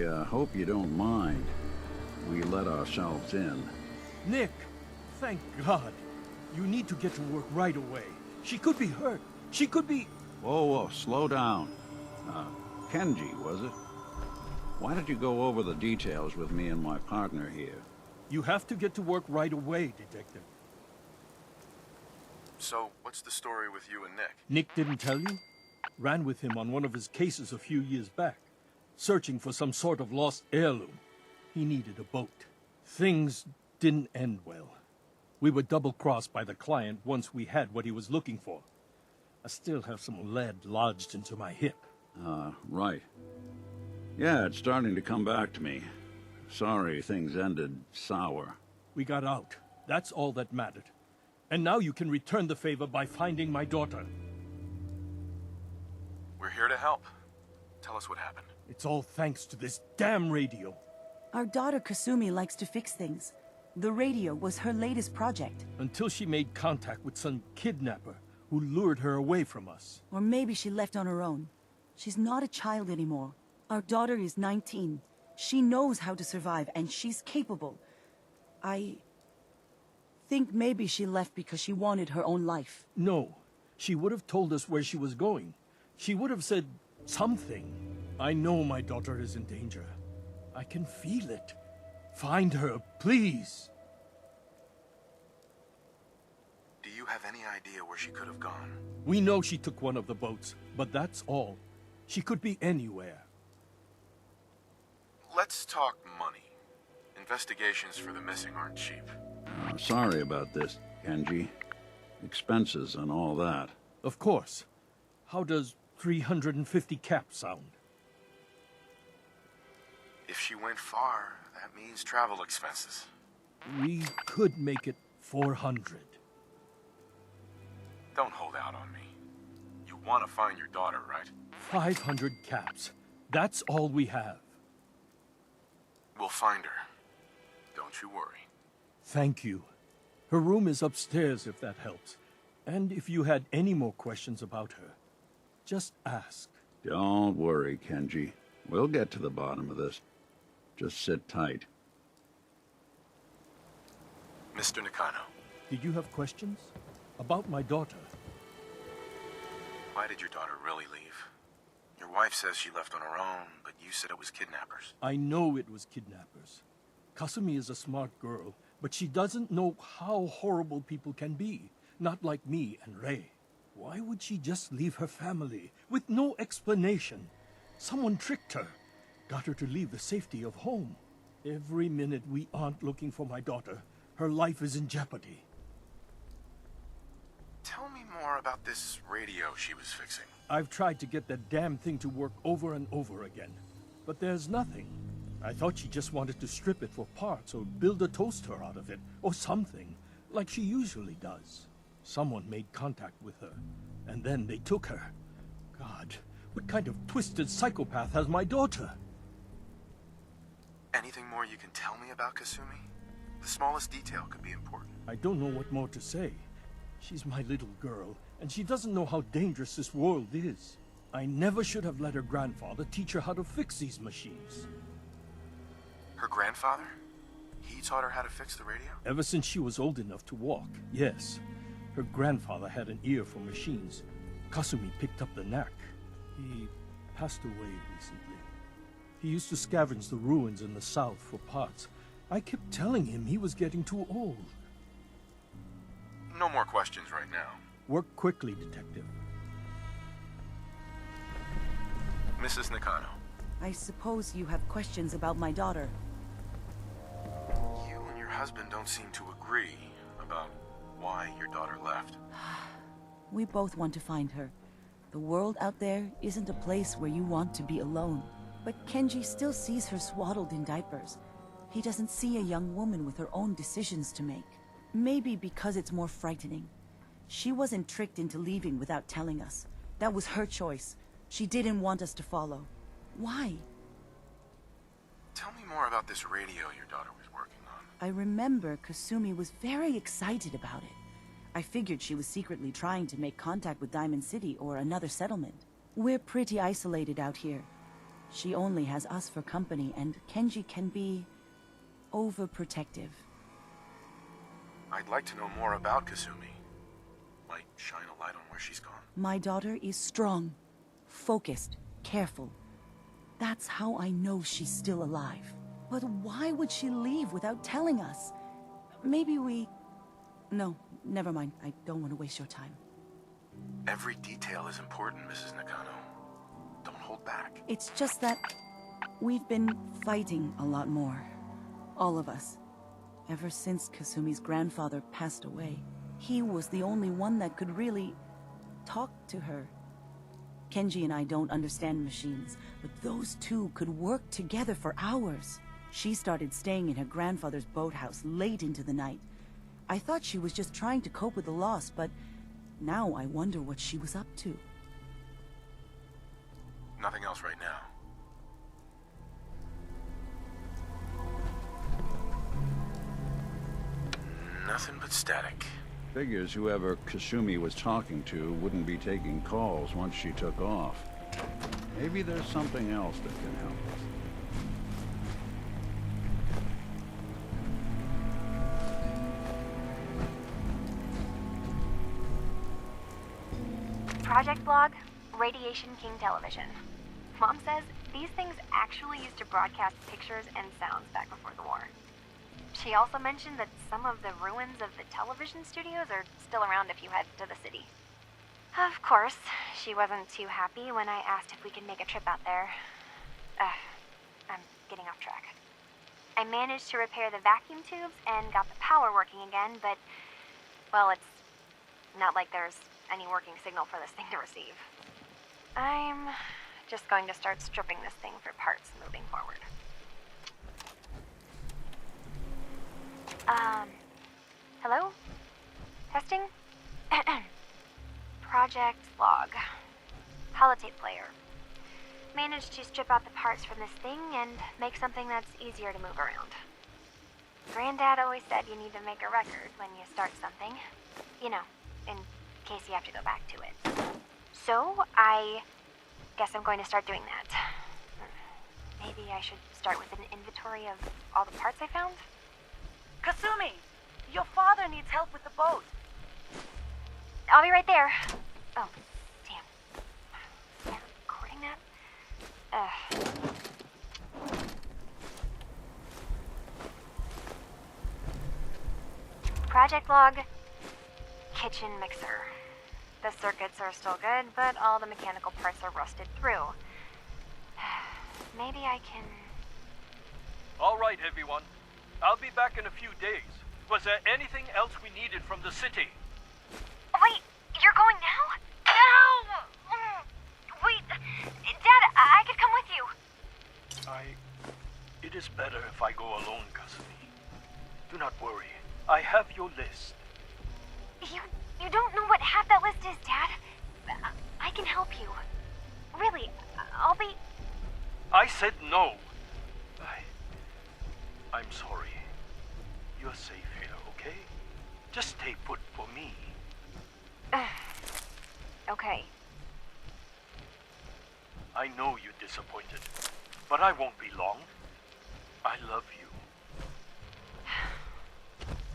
I hope you don't mind. We let ourselves in. Nick, thank God. You need to get to work right away. She could be hurt. She could be... Whoa, slow down. Kenji, was it? Why don't you go over the details with me and my partner here? You have to get to work right away, Detective. So, what's the story with you and Nick? Nick didn't tell you? Ran with him on one of his cases a few years back, searching for some sort of lost heirloom. He needed a boat. Things didn't end well. We were double-crossed by the client once we had what he was looking for. I still have some lead lodged into my hip. Right. Yeah, it's starting to come back to me. Sorry things ended sour. We got out. That's all that mattered. And now you can return the favor by finding my daughter. We're here to help. Tell us what happened. It's all thanks to this damn radio. Our daughter Kasumi likes to fix things. The radio was her latest project. Until she made contact with some kidnapper who lured her away from us. Or maybe she left on her own. She's not a child anymore. Our daughter is 19. She knows how to survive, and she's capable. I think maybe she left because she wanted her own life. No. She would have told us where she was going. She would have said something. I know my daughter is in danger. I can feel it. Find her, please. Do you have any idea where she could have gone? We know she took one of the boats, but that's all. She could be anywhere. Let's talk money. Investigations for the missing aren't cheap. Sorry about this, Kenji. Expenses and all that. Of course. How does 350 caps sound? If she went far, that means travel expenses. We could make it 400. Don't hold out on me. You want to find your daughter, right? 500 caps. That's all we have. We'll find her. Don't you worry. Thank you. Her room is upstairs if that helps. And if you had any more questions about her, just ask. Don't worry, Kenji. We'll get to the bottom of this. Just sit tight. Mr. Nakano, Did you have questions? About my daughter? why did your daughter really leave? Your wife says she left on her own, but you said it was kidnappers. I know it was kidnappers. Kasumi is a smart girl, but she doesn't know how horrible people can be. Not like me and Ray. Why would she just leave her family with no explanation? Someone tricked her. Got her to leave the safety of home. Every minute we aren't looking for my daughter, her life is in jeopardy. Tell me more about this radio she was fixing. I've tried to get that damn thing to work over and over again, but there's nothing. I thought she just wanted to strip it for parts or build a toaster out of it, or something, like she usually does. Someone made contact with her, and then they took her. God, what kind of twisted psychopath has my daughter? Anything more you can tell me about Kasumi? The smallest detail could be important. I don't know what more to say. She's my little girl, and she doesn't know how dangerous this world is. I never should have let her grandfather teach her how to fix these machines. Her grandfather? He taught her how to fix the radio? Ever since she was old enough to walk, yes. Her grandfather had an ear for machines. Kasumi picked up the knack. He passed away recently. He used to scavenge the ruins in the south for parts. I kept telling him he was getting too old. No more questions right now. Work quickly, Detective. Mrs. Nakano, I suppose you have questions about my daughter. you and your husband don't seem to agree about why your daughter left. We both want to find her. The world out there isn't a place where you want to be alone. But Kenji still sees her swaddled in diapers. He doesn't see a young woman with her own decisions to make. Maybe because it's more frightening. She wasn't tricked into leaving without telling us. That was her choice. She didn't want us to follow. Why? Tell me more about this radio your daughter was working on. I remember Kasumi was very excited about it. I figured she was secretly trying to make contact with Diamond City or another settlement. We're pretty isolated out here. She only has us for company, and Kenji can be overprotective. I'd like to know more about Kasumi. Might shine a light on where she's gone. My daughter is strong, focused, careful. That's how I know she's still alive. But why would she leave without telling us? Maybe we... No, never mind. I don't want to waste your time. Every detail is important, Mrs. Nakano. Don't hold back. It's just that we've been fighting a lot more. All of us. Ever since Kasumi's grandfather passed away. He was the only one that could really talk to her. Kenji and I don't understand machines, but those two could work together for hours. She started staying in her grandfather's boathouse late into the night. I thought she was just trying to cope with the loss, but now I wonder what she was up to. Nothing else right now. Nothing but static. Figures whoever Kasumi was talking to wouldn't be taking calls once she took off. Maybe there's something else that can help us. Project Blog, Radiation King Television. Mom says these things actually used to broadcast pictures and sounds back before the war. She also mentioned that some of the ruins of the television studios are still around if you head to the city. Of course, she wasn't too happy when I asked if we could make a trip out there. I'm getting off track. I managed to repair the vacuum tubes and got the power working again, but, well, it's not like there's any working signal for this thing to receive. I'm just going to start stripping this thing for parts moving forward. Hello? Testing? Project Log. Holotape player. Managed to strip out the parts from this thing and make something that's easier to move around. Granddad always said you need to make a record when you start something. You know, in case you have to go back to it. So, I guess I'm going to start doing that. Maybe I should start with an inventory of all the parts I found? Kasumi! Your father needs help with the boat. I'll be right there. Oh, damn. Am I recording that? Project Log. Kitchen mixer. The circuits are still good, but all the mechanical parts are rusted through. Maybe I can... All right, everyone. I'll be back in a few days. Was there anything else we needed from the city? Wait, you're going now? No! Wait, Dad, I could come with you. It is better if I go alone, Kasumi. Do not worry. I have your list. You don't know what half that list is, Dad. I can help you. Really, I'll be... I said no. I'm sorry. You're safe here, okay? Just stay put for me. Okay. I know you're disappointed, but I won't be long. I love you.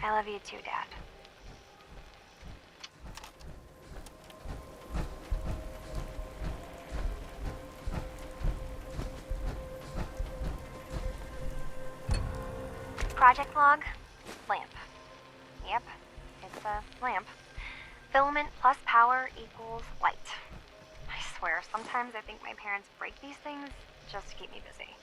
I love you too, Dad. Project Log, lamp. Yep, it's a lamp. Filament plus power equals light. I swear, sometimes I think my parents break these things just to keep me busy.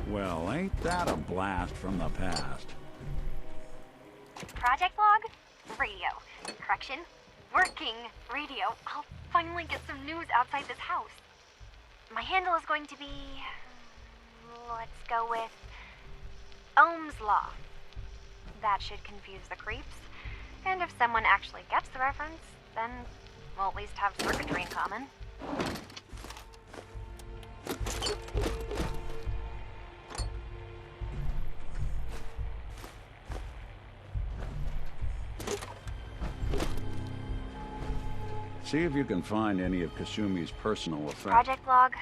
Well, ain't that a blast from the past? Project Log, radio. Correction, working radio. I'll finally get some news outside this house. My handle is going to be... let's go with... Ohm's Law. That should confuse the creeps. And if someone actually gets the reference, then we'll at least have circuitry in common. See if you can find any of Kasumi's personal effects. Project log,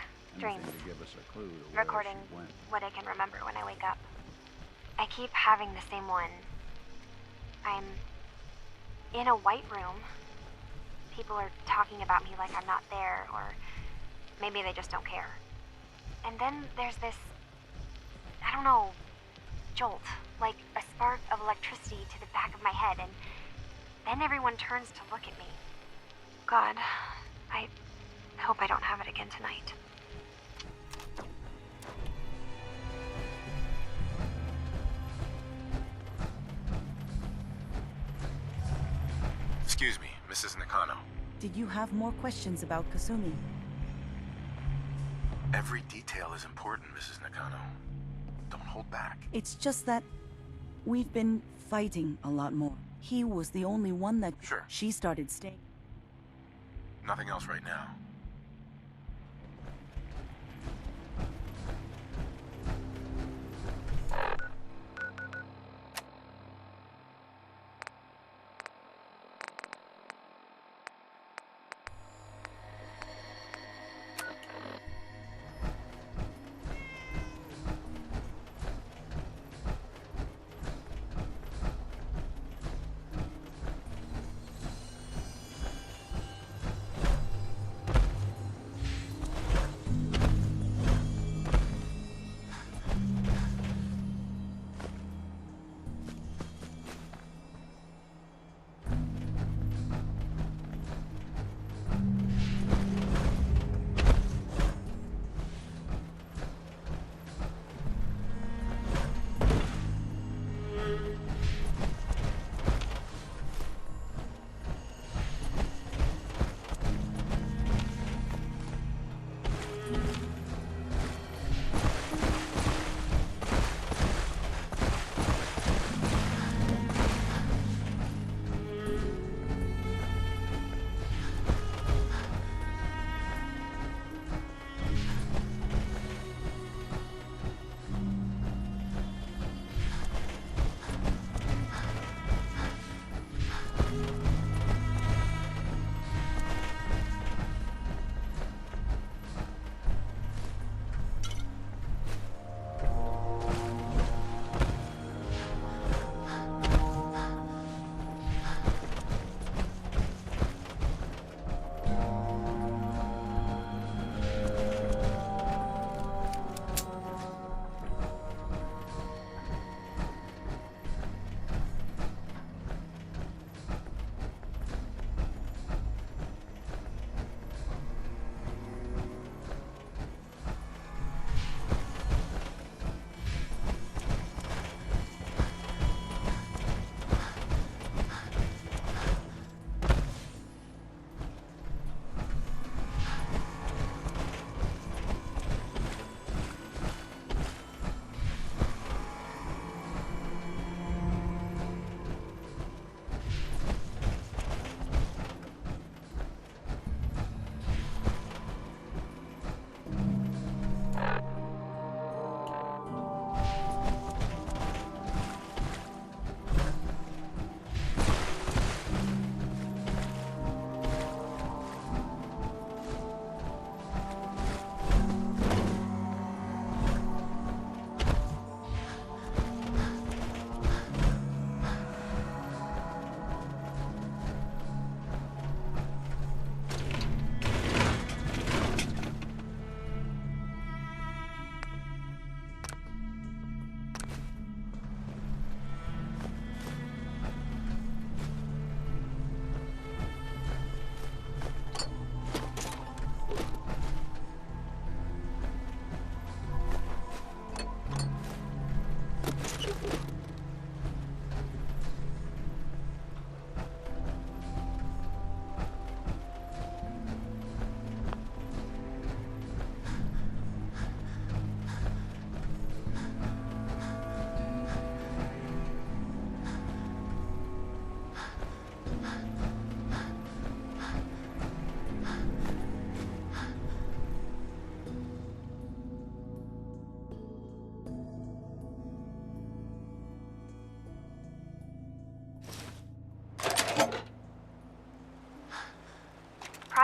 Anything dreams. to give us a clue to where Recording she went. what I can remember when I wake up. I keep having the same one. I'm in a white room. People are talking about me like I'm not there, or maybe they just don't care. And then there's this, I don't know, jolt, like a spark of electricity to the back of my head, and then everyone turns to look at me. God, I hope I don't have it again tonight. Excuse me, Mrs. Nakano. Did you have more questions about Kasumi? Every detail is important, Mrs. Nakano. Don't hold back. It's just that we've been fighting a lot more. He was the only one that Sure. she started staying. Nothing else right now.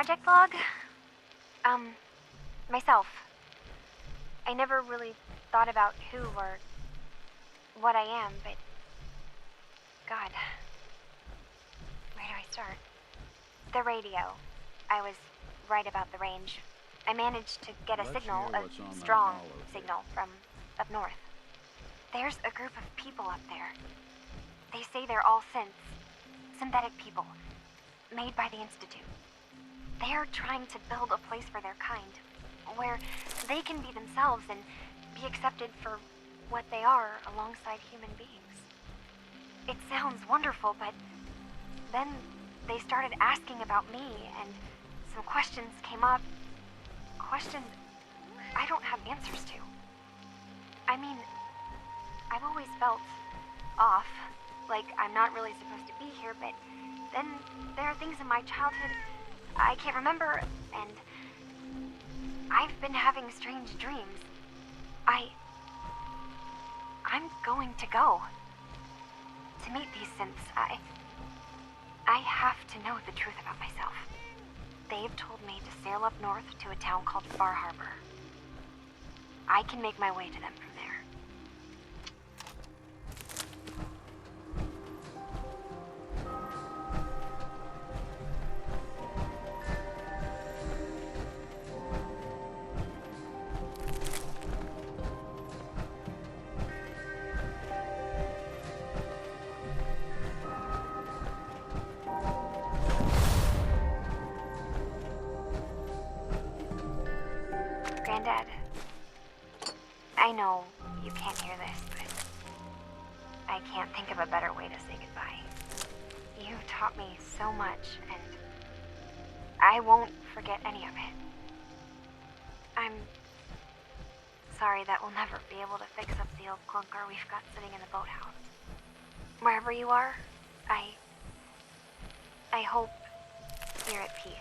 project log? Myself. I never really thought about who or what I am, but... God. Where do I start? The radio. I was right about the range. I managed to get a Let's signal, hear a what's on that strong hollow tape. signal from up north. There's a group of people up there. They say they're all synthetic people, made by the Institute. They are trying to build a place for their kind, where they can be themselves and be accepted for what they are alongside human beings. It sounds wonderful, but then they started asking about me, and some questions came up. Questions I don't have answers to. I mean, I've always felt off, like I'm not really supposed to be here, but then there are things in my childhood I can't remember, and I've been having strange dreams. I'm going to go to meet these synths. I have to know the truth about myself. They've told me to sail up north to a town called Far Harbor. I can make my way to them from there. Granddad, I know you can't hear this, but I can't think of a better way to say goodbye. You taught me so much, and I won't forget any of it. I'm sorry that we'll never be able to fix up the old clunker we've got sitting in the boathouse. Wherever you are, I hope you're at peace.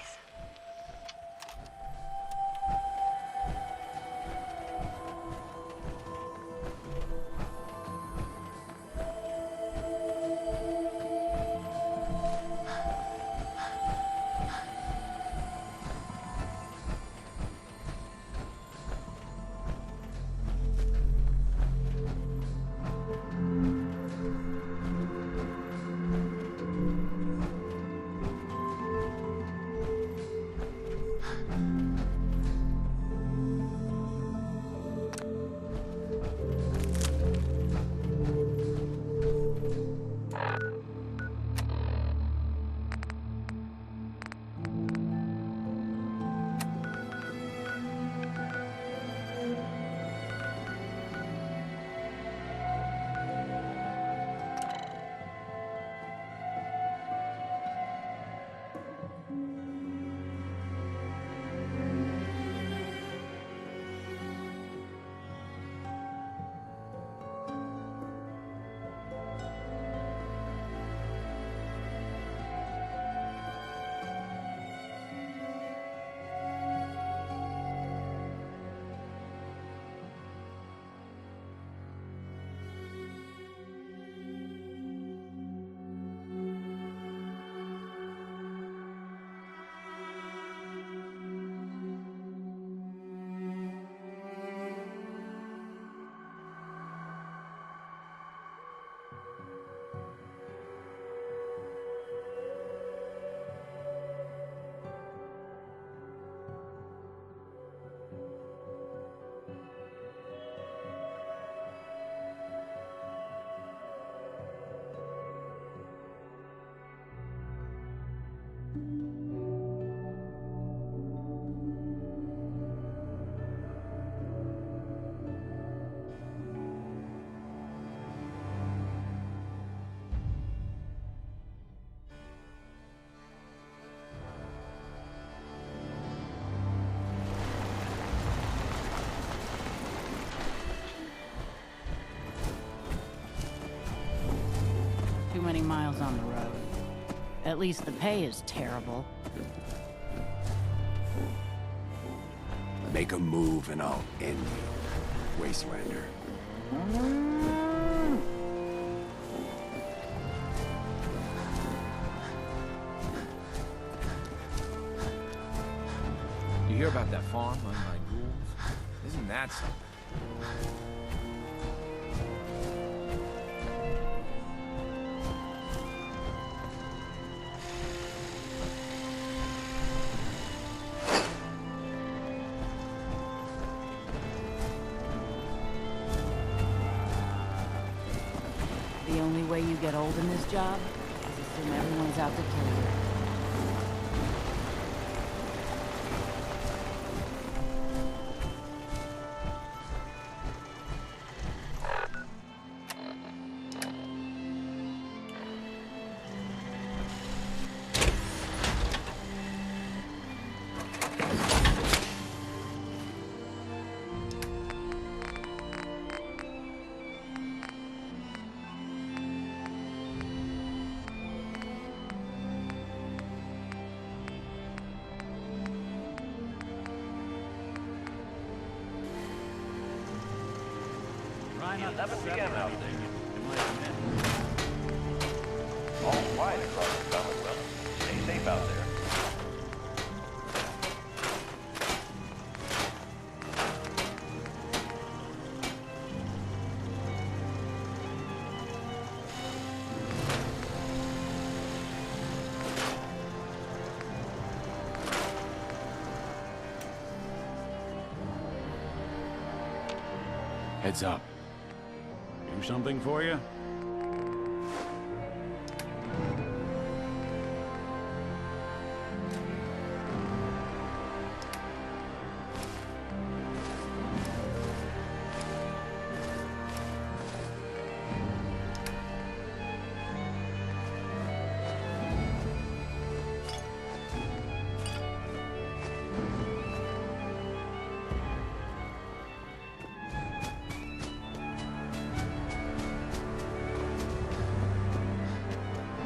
Too many miles on the road. At least the pay is terrible. Make a move and I'll end you, Wastelander. hear about that farm run by ghouls? Isn't that something? The only way you get old in this job is assume everyone's out to kill you. Trying 11 p.m. out there. All quiet across the Commonwealth. Stay safe out there. Heads up. Do something for you?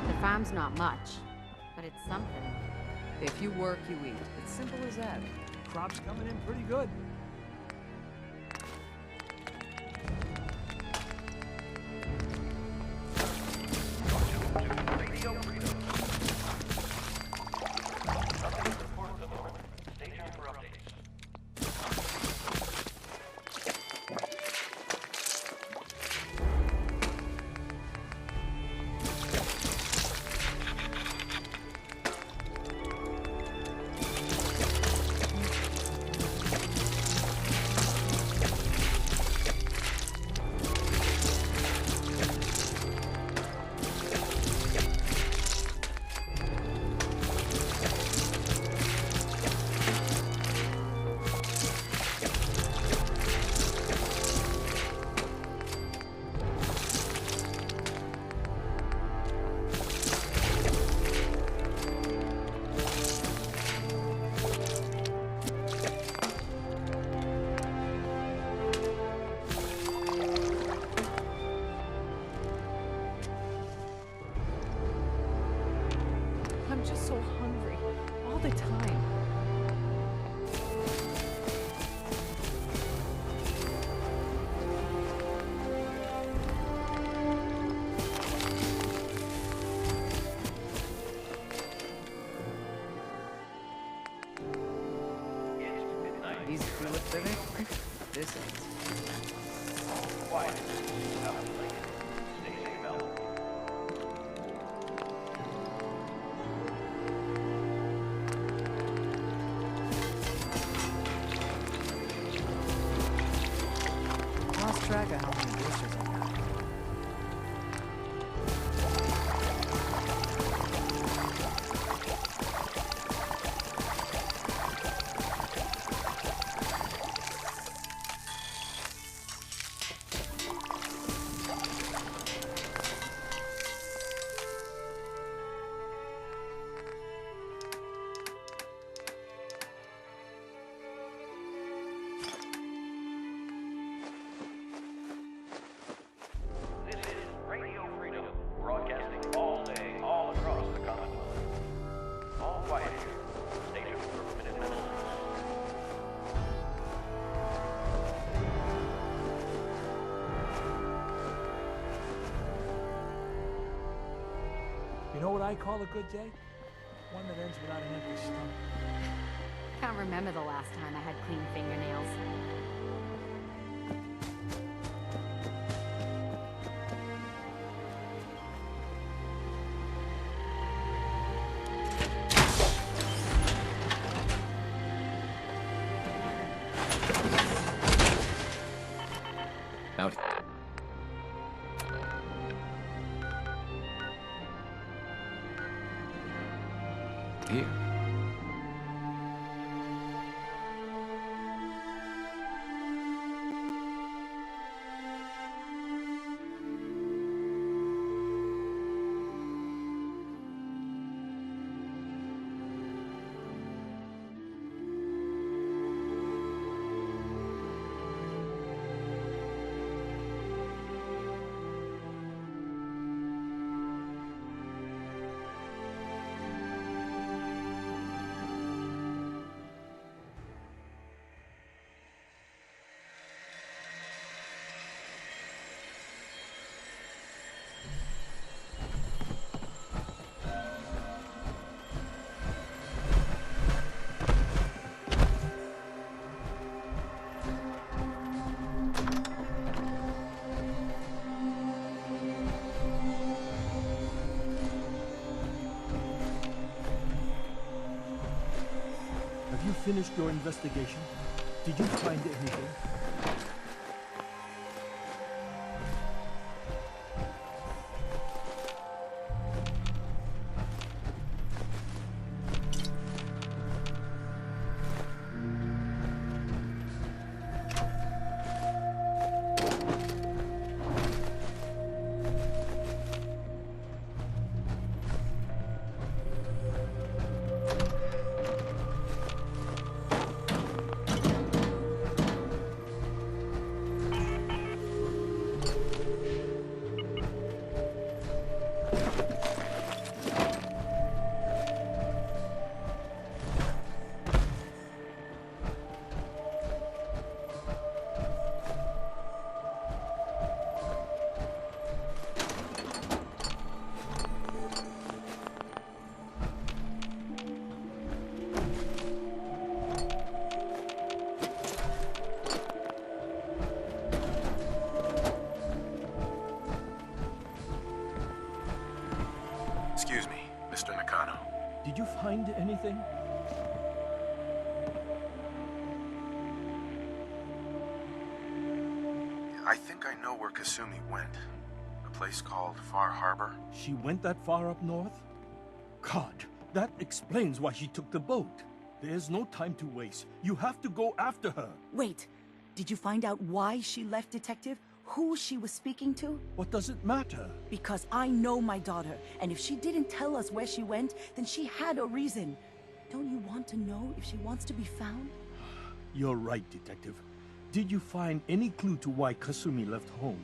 The farm's not much, but it's something. If you work, you eat. It's simple as that. Crop's coming in pretty good. Radio Freedom. Nothing to report at the moment. Stay tuned for updates. I'm just so hungry. All the time. These two with living? This ain't. Quiet. Out of the lake. Stay safe out there. Lost track of how many dishes I got. This is Radio Freedom, broadcasting all day, all across the Commonwealth. All quiet here. Stay tuned for Minute Messages. You know what I call a good day? One that ends without an empty stomach. Can't remember the last time I had clean fingernails. Out. Here. Have you finished your investigation? Did you find anything? Excuse me, Mr. Nakano. Did you find anything? I think I know where Kasumi went. A place called Far Harbor. She went that far up north? God, that explains why she took the boat. There's no time to waste. You have to go after her. Wait, did you find out why she left, Detective? Who she was speaking to? What does it matter? Because I know my daughter, and if she didn't tell us where she went, then she had a reason. Don't you want to know if she wants to be found? You're right, Detective. Did you find any clue to why Kasumi left home?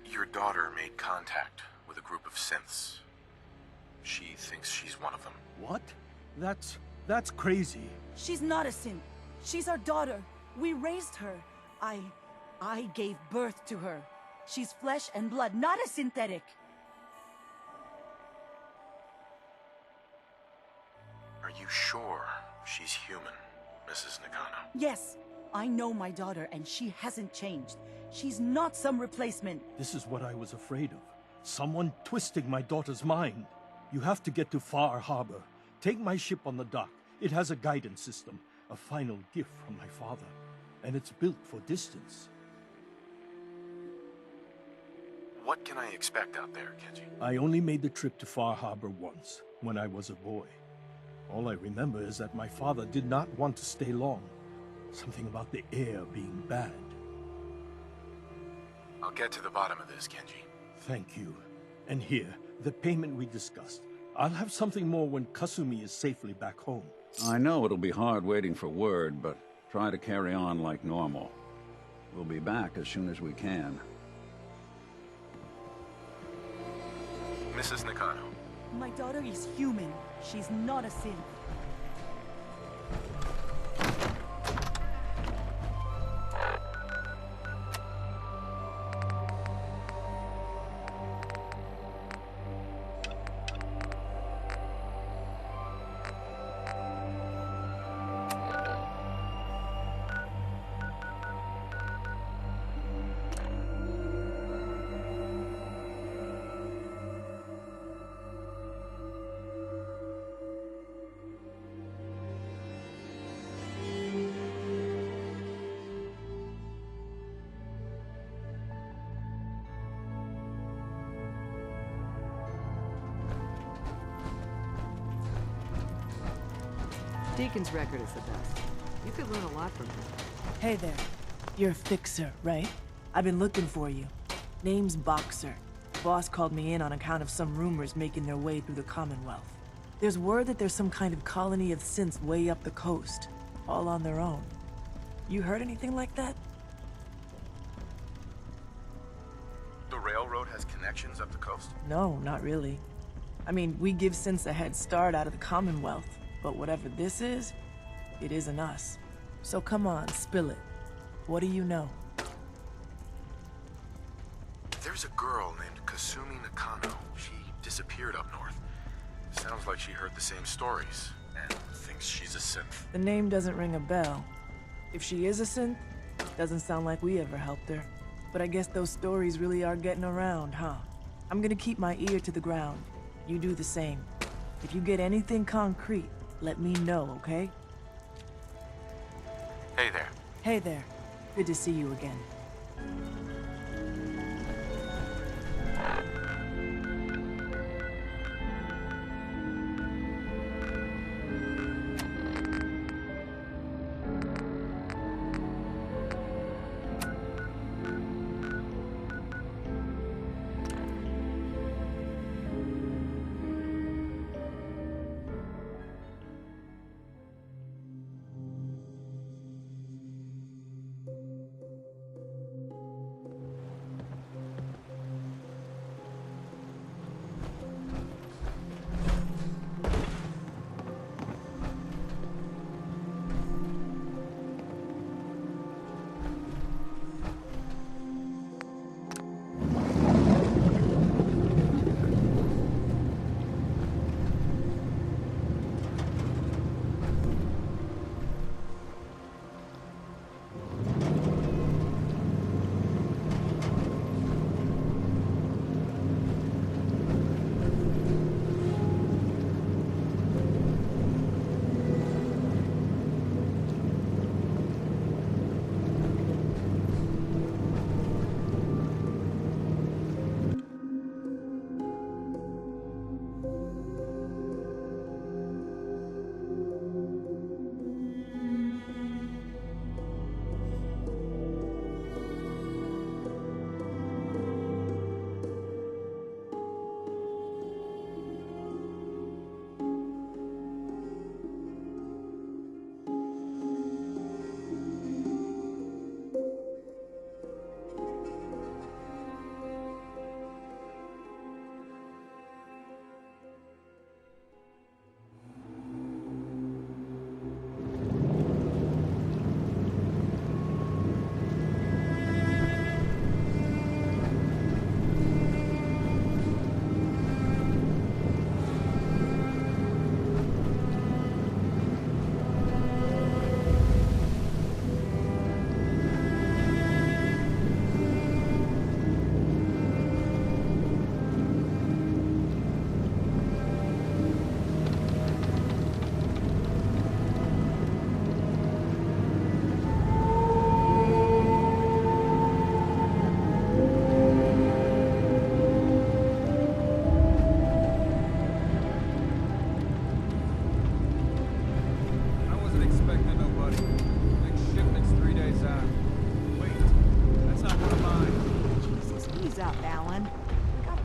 Your daughter made contact with a group of synths. She thinks she's one of them. What? That's crazy. She's not a synth. She's our daughter. We raised her. I gave birth to her. She's flesh and blood, not a synthetic. Are you sure she's human, Mrs. Nakano? Yes, I know my daughter, and she hasn't changed. She's not some replacement. This is what I was afraid of. Someone twisting my daughter's mind. You have to get to Far Harbor. Take my ship on the dock. It has a guidance system, a final gift from my father. And it's built for distance. What can I expect out there, Kenji? I only made the trip to Far Harbor once, when I was a boy. All I remember is that my father did not want to stay long. Something about the air being bad. I'll get to the bottom of this, Kenji. Thank you. And here, the payment we discussed. I'll have something more when Kasumi is safely back home. I know it'll be hard waiting for word, but try to carry on like normal. We'll be back as soon as we can. Mrs. Nakano. My daughter is human. She's not a synth. Deacon's record is the best. You could learn a lot from him. Hey there. You're a fixer, right? I've been looking for you. Name's Boxer. Boss called me in on account of some rumors making their way through the Commonwealth. There's word that there's some kind of colony of synths way up the coast, all on their own. You heard anything like that? The railroad has connections up the coast? No, not really. I mean, we give synths a head start out of the Commonwealth, but whatever this is, it isn't us. So come on, spill it. What do you know? There's a girl named Kasumi Nakano. She disappeared up north. Sounds like she heard the same stories, and thinks she's a synth. The name doesn't ring a bell. If she is a synth, doesn't sound like we ever helped her. But I guess those stories really are getting around, huh? I'm gonna keep my ear to the ground. You do the same. If you get anything concrete, let me know, okay? Hey there. Hey there. Good to see you again.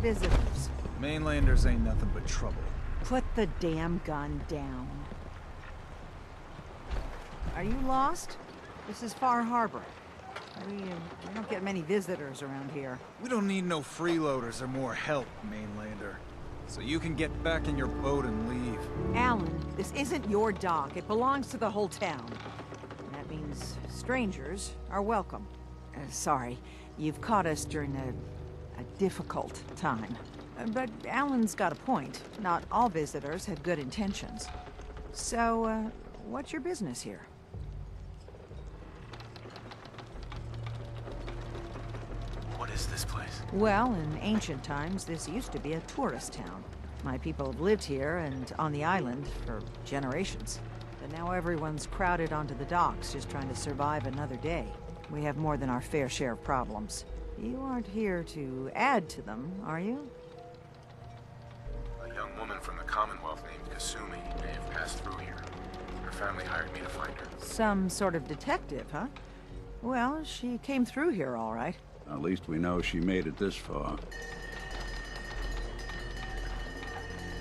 visitors. Mainlanders ain't nothing but trouble. Put the damn gun down. Are you lost? This is Far Harbor. We don't get many visitors around here. We don't need no freeloaders or more help, Mainlander. So you can get back in your boat and leave. Alan, this isn't your dock. It belongs to the whole town. And that means strangers are welcome. Sorry, you've caught us during a difficult time. But Alan's got a point. Not all visitors have good intentions. So, what's your business here? What is this place? Well, in ancient times, this used to be a tourist town. My people have lived here and on the island for generations. But now everyone's crowded onto the docks, just trying to survive another day. We have more than our fair share of problems. You aren't here to add to them, are you? A young woman from the Commonwealth named Kasumi may have passed through here. Her Her family hired me to find her. Some sort of detective, huh? Well, she came through here all right. At least we know she made it this far.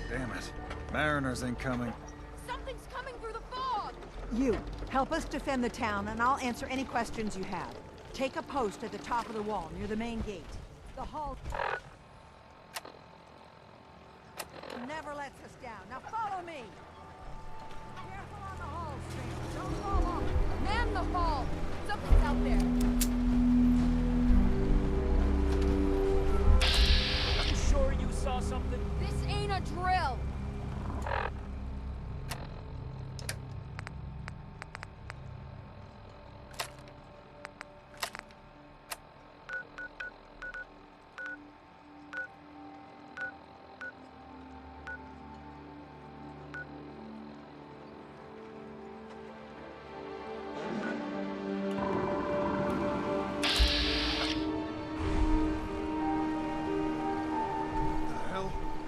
Damn it. Mariners incoming. Something's coming through the fog! You, help us defend the town, and I'll answer any questions you have. Take a post at the top of the wall, near the main gate. The hall never lets us down. Now follow me! Careful on the hall, stranger. Don't fall off. Man the hall! Something's out there! You sure you saw something? This ain't a drill!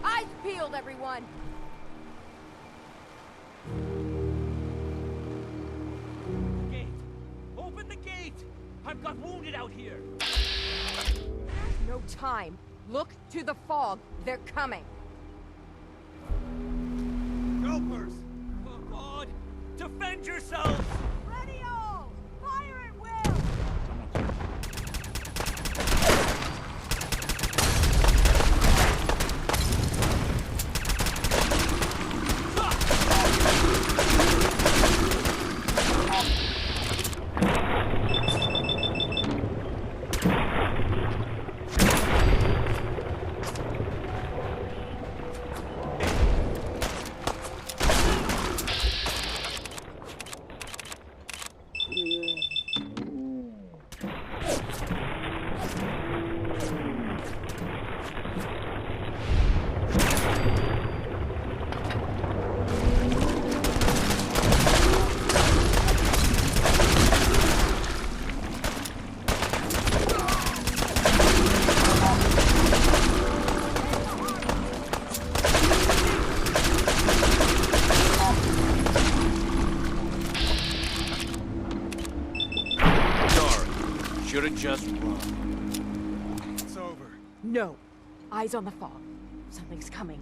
Eyes peeled, everyone! Gate! Open the gate! I've got wounded out here! No time. Look to the fog. They're coming. Helpers! Oh God! Defend yourselves! Ready all! Fire at will! Should've just run. It's over. No. Eyes on the fog. Something's coming.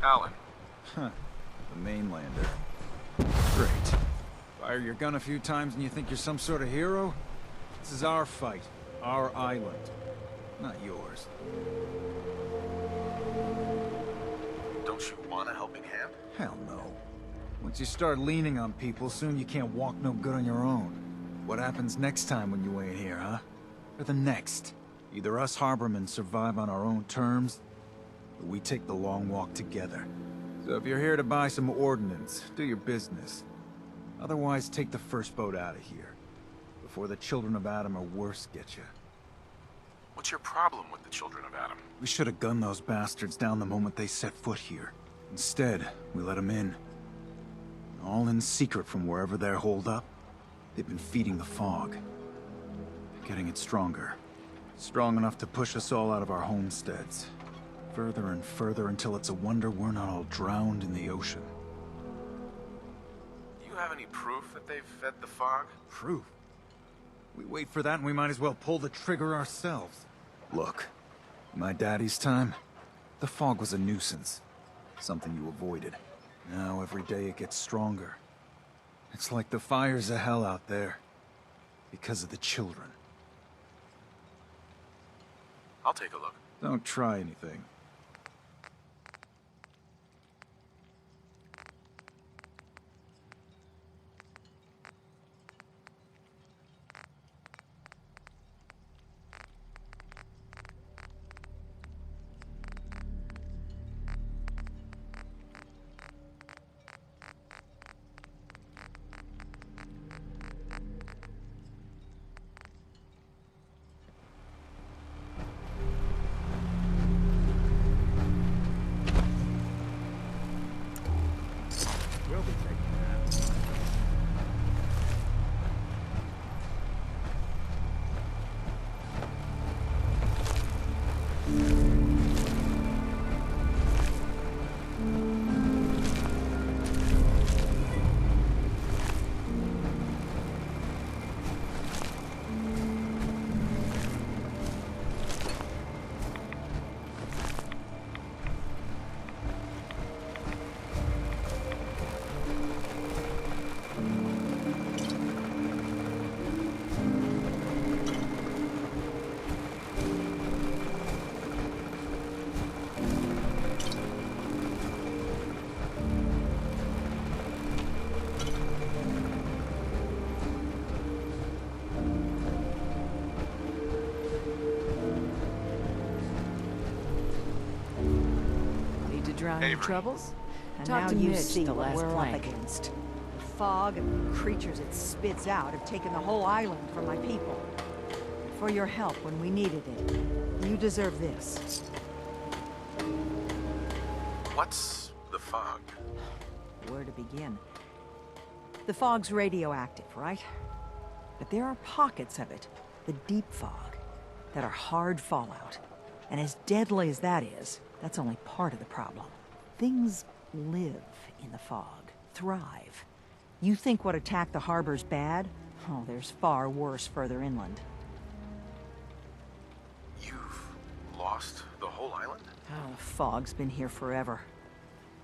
Alan. Huh. The mainlander. Great. Fire your gun a few times and you think you're some sort of hero? This is our fight. Our island. Not yours. Don't you want a helping hand? Hell no. Once you start leaning on people, soon you can't walk no good on your own. What happens next time when you ain't here, huh? Or the next? Either us Harbormen survive on our own terms, or we take the long walk together. So if you're here to buy some ordnance, do your business. Otherwise, take the first boat out of here, before the Children of Adam or worse get you. What's your problem with the Children of Adam? We should have gunned those bastards down the moment they set foot here. Instead, we let them in. All in secret from wherever they're holed up. They've been feeding the fog. Getting it stronger. Strong enough to push us all out of our homesteads. Further and further until it's a wonder we're not all drowned in the ocean. Do you have any proof that they've fed the fog? Proof? We wait for that and we might as well pull the trigger ourselves. Look, in my daddy's time, the fog was a nuisance. Something you avoided. Now every day it gets stronger. It's like the fires of hell out there. Because of the children. I'll take a look. Don't try anything. We'll be taking that. Drown your troubles? And Talk now to you Mitch, see the what last we're plank. up against. The fog and the creatures it spits out have taken the whole island from my people. For your help when we needed it. You deserve this. What's the fog? Where to begin? The fog's radioactive, right? But there are pockets of it, the deep fog, that are hard fallout. And as deadly as that is, that's only part of the problem. Things live in the fog, thrive. You think what attacked the harbor's bad? Oh, there's far worse further inland. You've lost the whole island? Oh, the fog's been here forever.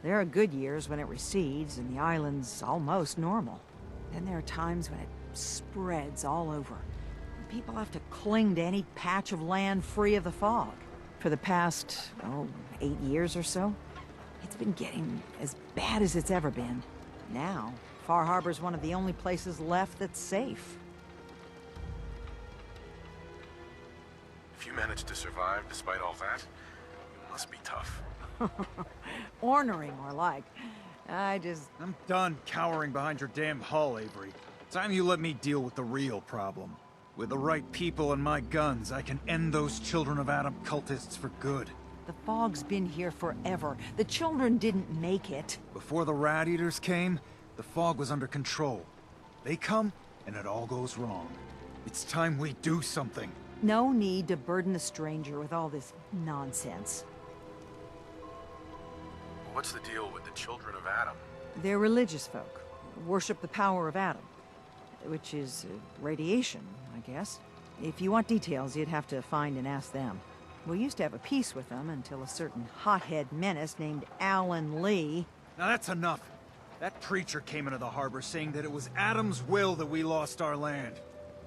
There are good years when it recedes and the island's almost normal. Then there are times when it spreads all over. And people have to cling to any patch of land free of the fog. For the past, 8 years or so, it's been getting as bad as it's ever been. Now, Far Harbor's one of the only places left that's safe. If you managed to survive despite all that, it must be tough. Ornery, more like. I'm done cowering behind your damn hull, Avery. Time you let me deal with the real problem. With the right people and my guns, I can end those Children of Adam cultists for good. The fog's been here forever. The children didn't make it. Before the Rat Eaters came, the fog was under control. They come, and it all goes wrong. It's time we do something. No need to burden a stranger with all this nonsense. What's the deal with the Children of Adam? They're religious folk. Worship the power of Adam. Which is radiation, I guess. If you want details, you'd have to find and ask them. We used to have a peace with them until a certain hothead menace named Alan Lee... Now that's enough. That preacher came into the harbor saying that it was Adam's will that we lost our land.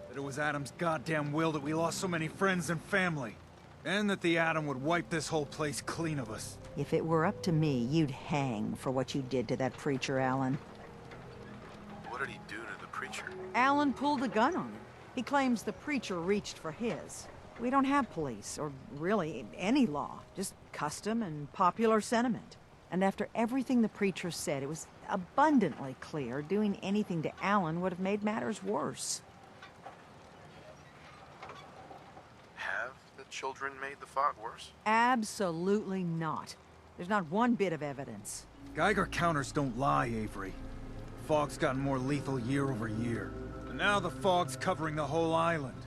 That it was Adam's goddamn will that we lost so many friends and family. And that the Adam would wipe this whole place clean of us. If it were up to me, you'd hang for what you did to that preacher, Alan. What did he do to the preacher? Alan pulled a gun on him. He claims the preacher reached for his. We don't have police, or really any law, just custom and popular sentiment. And after everything the preacher said, it was abundantly clear doing anything to Alan would have made matters worse. Have the children made the fog worse? Absolutely not. There's not one bit of evidence. Geiger counters don't lie, Avery. Fog's gotten more lethal year over year. And now the fog's covering the whole island.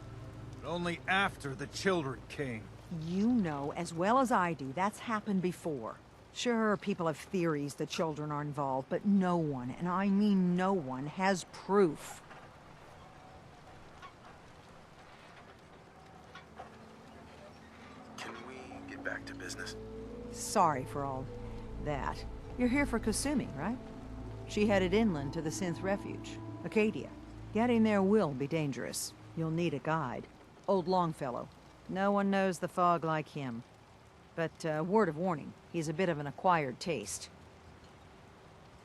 But only after the children came. You know as well as I do that's happened before. Sure, people have theories the children are involved, but no one, and I mean no one, has proof. Can we get back to business? Sorry for all that. You're here for Kasumi, right? She headed inland to the Synth Refuge, Acadia. Getting there will be dangerous. You'll need a guide. Old Longfellow. No one knows the fog like him. But, word of warning, he's a bit of an acquired taste.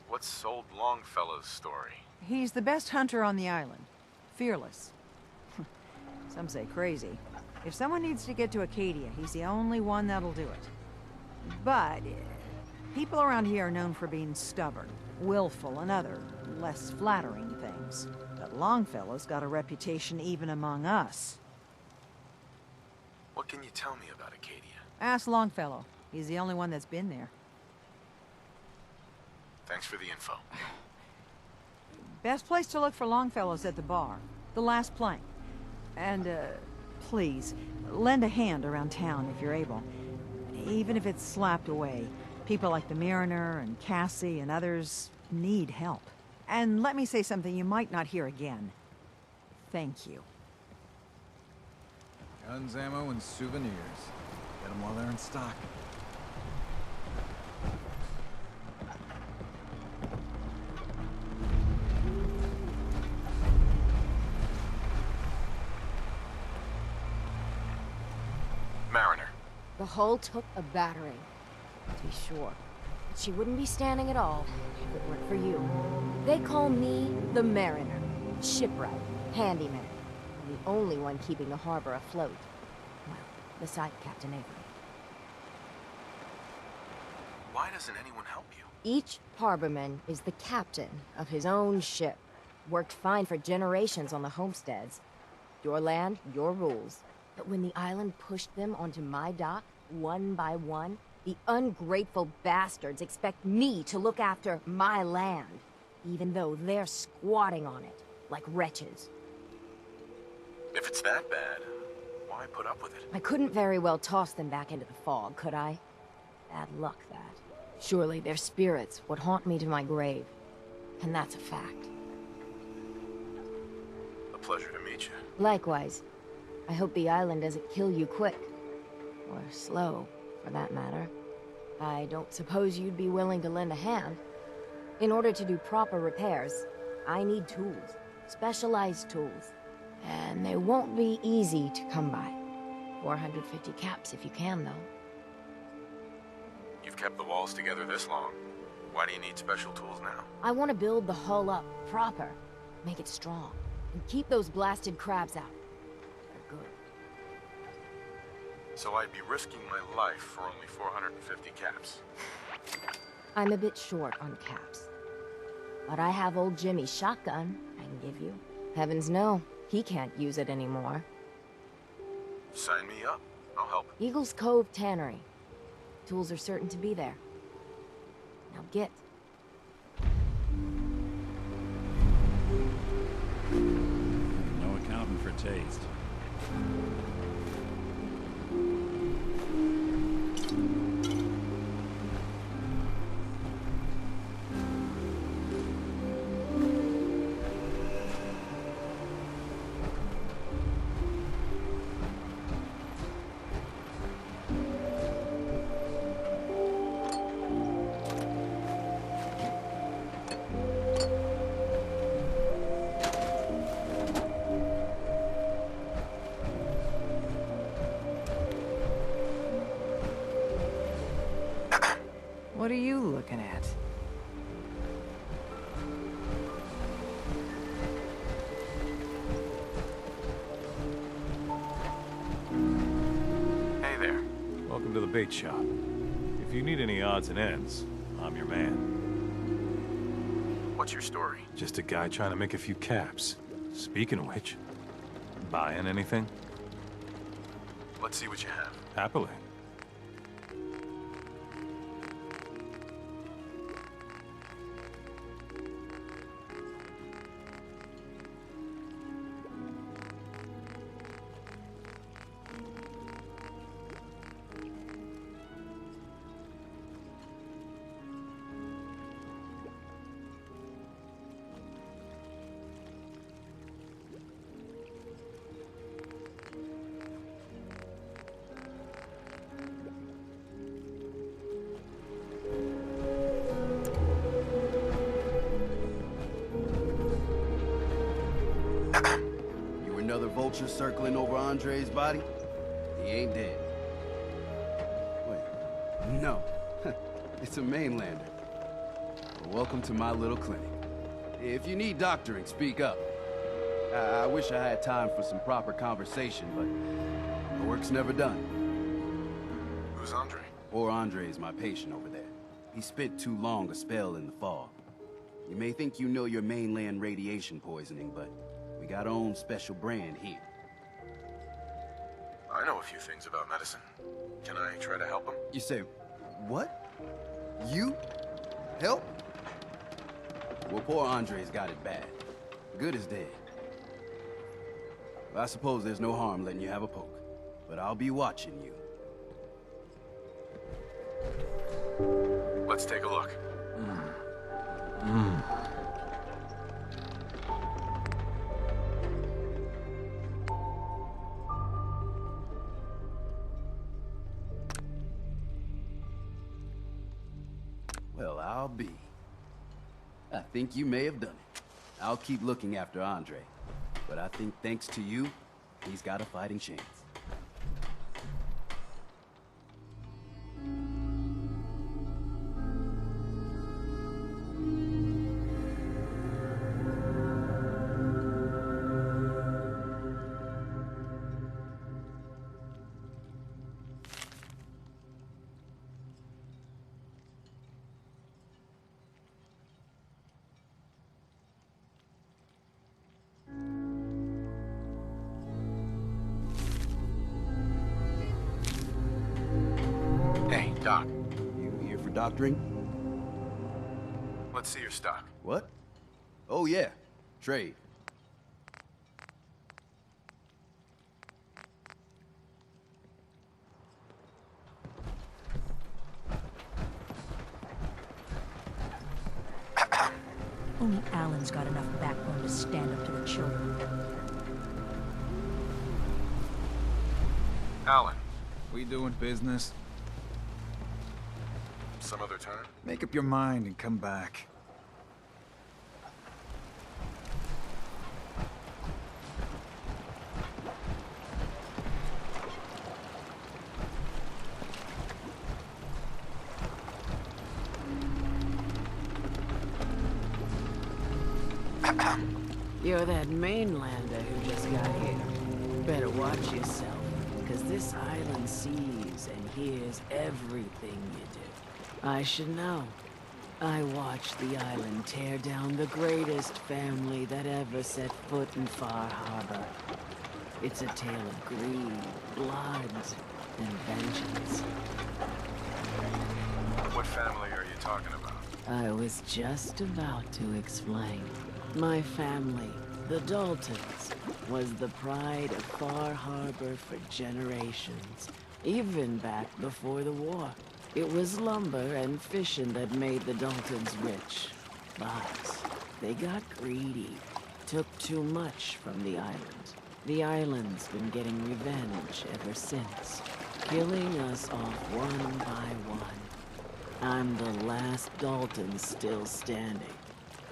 What's old Longfellow's story? He's the best hunter on the island. Fearless. Some say crazy. If someone needs to get to Acadia, he's the only one that'll do it. But, people around here are known for being stubborn, willful, and other, less flattering things. But Longfellow's got a reputation even among us. What can you tell me about Acadia? Ask Longfellow. He's the only one that's been there. Thanks for the info. Best place to look for Longfellow's at the bar. The last plank. And, please, lend a hand around town if you're able. Even if it's slapped away. People like the Mariner and Cassie and others need help. And let me say something you might not hear again. Thank you. Guns, ammo, and souvenirs. Get them while they're in stock. Mariner. The hull took a battering, to be sure. But she wouldn't be standing at all if it weren't for you. They call me the Mariner. Shipwright, handyman. I'm the only one keeping the harbor afloat. Well, beside Captain Avery. Why doesn't anyone help you? Each harborman is the captain of his own ship. Worked fine for generations on the homesteads. Your land, your rules. But when the island pushed them onto my dock, one by one, the ungrateful bastards expect me to look after my land, even though they're squatting on it, like wretches. If it's that bad, why put up with it? I couldn't very well toss them back into the fog, could I? Bad luck, that. Surely their spirits would haunt me to my grave. And that's a fact. A pleasure to meet you. Likewise. I hope the island doesn't kill you quick. Or slow, for that matter. I don't suppose you'd be willing to lend a hand. In order to do proper repairs, I need tools. Specialized tools. And they won't be easy to come by. 450 caps if you can, though. You've kept the walls together this long. Why do you need special tools now? I want to build the hull up proper. Make it strong. And keep those blasted crabs out. They're good. So I'd be risking my life for only 450 caps. I'm a bit short on caps. But I have old Jimmy's shotgun I can give you. Heavens no, he can't use it anymore. Sign me up. I'll help. Eagle's Cove Tannery. Tools are certain to be there. Now get. No accounting for taste. What are you looking at? welcome to the bait shop. If you need any odds and ends, I'm your man. What's your story? Just a guy trying to make a few caps. Speaking of which, buying anything? Let's see what you have. Happily. Another vulture circling over Andre's body? He ain't dead. Wait, no. It's a mainlander. Well, welcome to my little clinic. If you need doctoring, speak up. I wish I had time for some proper conversation, but the work's never done. Who's Andre? Poor Andre is my patient over there. He spent too long a spell in the fog. You may think you know your mainland radiation poisoning, but we got our own special brand here. I know a few things about medicine. Can I try to help him? You say, what? You? Help? Well, poor Andre's got it bad. Good as dead. Well, I suppose there's no harm letting you have a poke, but I'll be watching you. Let's take a look. Well, I'll be. I think you may have done it. I'll keep looking after Andre, but I think thanks to you, he's got a fighting chance. Doc. You here for doctoring? Let's see your stock. What? Oh yeah, trade. Only Alan's got enough backbone to stand up to the children. Alan. We doing business? Some other time? Make up your mind and come back. You're that mainlander who just got here. Better watch yourself, because this island sees and hears everything you do. I should know. I watched the island tear down the greatest family that ever set foot in Far Harbor. It's a tale of greed, blood, and vengeance. What family are you talking about? I was just about to explain. My family, the Daltons, was the pride of Far Harbor for generations, even back before the war. It was lumber and fishing that made the Daltons rich. But they got greedy, took too much from the island. The island's been getting revenge ever since, killing us off one by one. I'm the last Dalton still standing.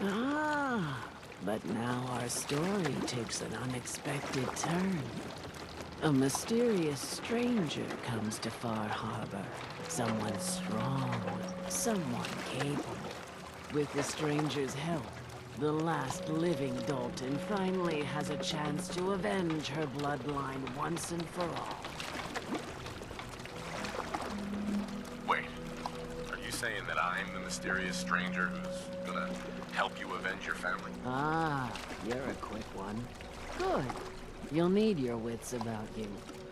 But now our story takes an unexpected turn. A mysterious stranger comes to Far Harbor. Someone strong, someone capable. With the stranger's help, the last living Dalton finally has a chance to avenge her bloodline once and for all. mysterious stranger who's gonna help you avenge your family? Ah, you're a quick one. Good. You'll need your wits about you,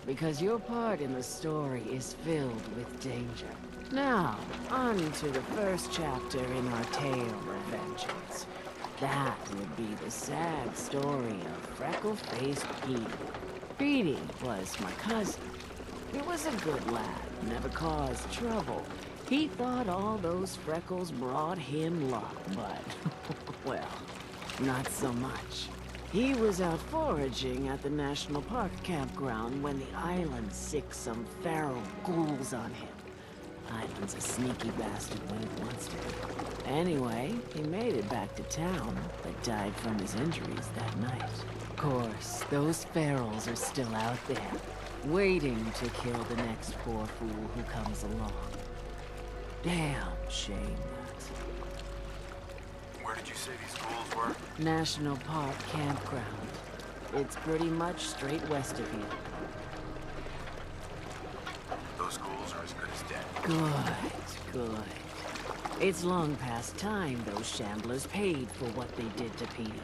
because your part in the story is filled with danger. Now, on to the first chapter in our tale of vengeance. That would be the sad story of freckle-faced Petey. Petey was my cousin. He was a good lad, never caused trouble. He thought all those freckles brought him luck, but, well, not so much. He was out foraging at the National Park campground when the island sicked some feral ghouls on him. Island's a sneaky bastard when it wants to be. Anyway, he made it back to town, but died from his injuries that night. Of course, those ferals are still out there, waiting to kill the next poor fool who comes along. Damn shame that. Where did you say these ghouls were? National Park campground. It's pretty much straight west of here. Those ghouls are as good as dead. Good, good. It's long past time those shamblers paid for what they did to Petey.